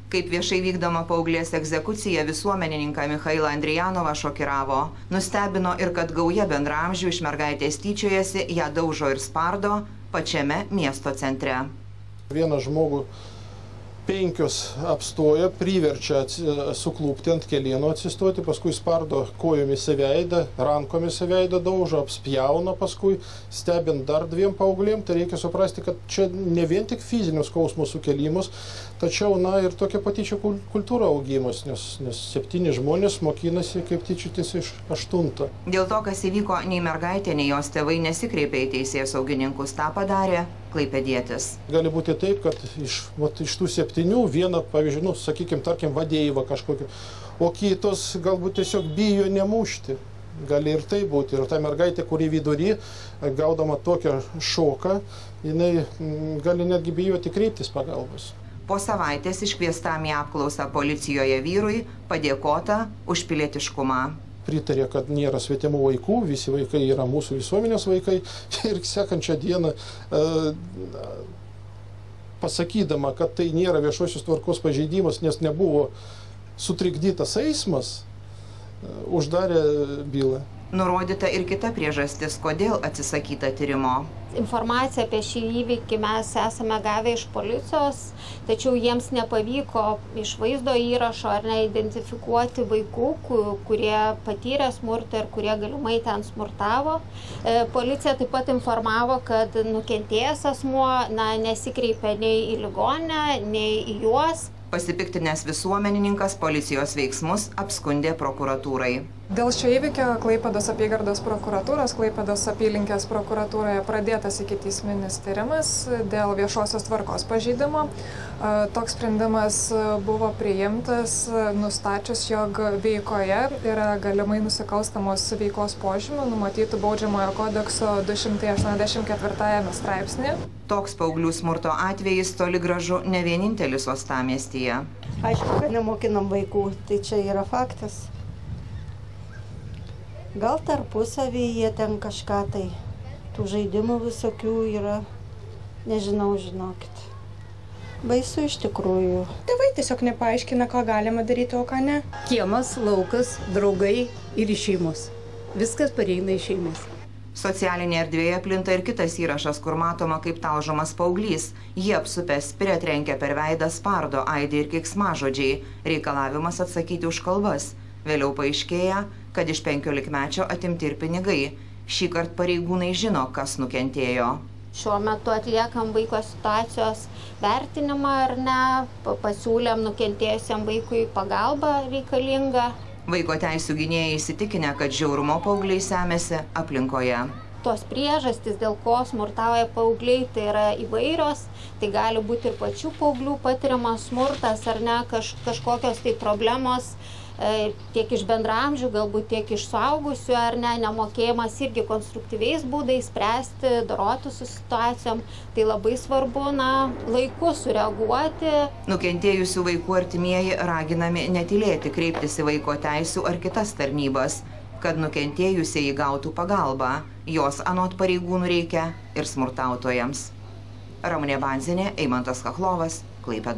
Kaip viešai vykdoma paauglės egzekucija visuomenininką Michailą Andrijanovą šokiravo. Nustebino ir kad gauja bendraamžių iš mergaitės tyčiojasi, ją daužo ir spardo pačiame miesto centre. Vieną žmogų 5 apstoja, priverčia suklūpti ant kelieno atsistoti, paskui spardo kojomis į veidą, rankomis į veidą daužo, apspjauna paskui, stebint dar 2 paauglėm. Tai reikia suprasti, kad čia ne vien tik fizinius skausmų sukelimus, tačiau ir tokia patyčių kultūra augimas, nes 7 žmonės mokinasi, kaip tyčiotis iš 8. Dėl to, kas įvyko, nei mergaitė, nei jos tėvai nesikreipė į teisėsaugininkus, tą padarė klaipėdietis. Gali būti taip, kad iš tų 7 vieną, pavyzdžiui, sakykime, tarkim, vadėjimą kažkokį, o kitos galbūt tiesiog bijo nemušti. Gali ir tai būti. Ir ta mergaitė, kuri vidury, gaudama tokią šoką, jinai gali netgi bijoti kreiptis pagalbos. Po savaitės iškviestam į apklausą policijoje vyrui padėkota už pilietiškumą. Pritarė, kad nėra svetimų vaikų, visi vaikai yra mūsų visuomenės vaikai. Ir sekančią dieną, pasakydama, kad tai nėra viešosios tvarkos pažeidimas, nes nebuvo sutrikdytas eismas, uždarė bylą. Nurodyta ir kita priežastis, kodėl atsisakyta tyrimo. Informaciją apie šį įvykį mes esame gavę iš policijos, tačiau jiems nepavyko iš vaizdo įrašo ar neidentifikuoti vaikų, kurie patyrė smurtą ir kurie galimai ten smurtavo. Policija taip pat informavo, kad nukentėjęs asmuo nesikreipė nei į ligoninę, nei į juos. Pasipiktinęs visuomenininkas policijos veiksmus apskundė prokuratūrai. Dėl šio įvykio Klaipėdos apygardos prokuratūros, Klaipėdos apylinkės prokuratūroje pradėtas ikiteisminis tyrimas dėl viešosios tvarkos pažeidimo. Toks sprendimas buvo priimtas nustačius, jog veikoje yra galimai nusikalstamos veikos požymių numatytų Baudžiamojo kodekso 284 straipsnėje. Toks paauglių smurto atvejis toli gražu ne vienintelis uostamiestyje. Aišku, kad nemokinam vaikų, tai čia yra faktas. Gal tarpusavyje jie ten kažką tai, tų žaidimų visokių yra, nežinau, žinokit. Baisu iš tikrųjų. Tėvai tiesiog nepaaiškina, ką galima daryti, o ką ne. Kiemas, laukas, draugai ir šeimos. Viskas pareina į šeimas. Socialinėje erdvėje plinta ir kitas įrašas, kur matoma, kaip talžomas paauglys. Jie apsupęs spiria, trenkia per veidą, spardo, aidi ir keiksmažodžiai. Reikalavimas atsakyti už kalbas. Vėliau paaiškėja, kad iš 15-mečio atimti ir pinigai. Šįkart pareigūnai žino, kas nukentėjo. Šiuo metu atliekam vaiko situacijos vertinimą ar ne, pasiūlėm nukentėjusiam vaikui pagalbą reikalingą. Vaiko teisių gynėjai įsitikinę, kad žiaurumo paaugliai semiasi aplinkoje. Tos priežastys, dėl ko smurtauja paaugliai, tai yra įvairios. Tai gali būti ir pačių paauglių patiriamas smurtas ar ne, kažkokios tai problemos tiek iš bendraamžių, galbūt tiek iš suaugusių ar ne, nemokėjimas irgi konstruktyviais būdais spręsti, doroti su situacijom. Tai labai svarbu laiku sureaguoti. Nukentėjusių vaikų artimieji raginami netylėti, kreiptis į vaiko teisių ar kitas tarnybas, kad nukentėjusieji gautų pagalbą. Jos anot pareigūnų reikia ir smurtautojams. Ramunė Banzinė, Eimantas Kachlovas, Klaipėda.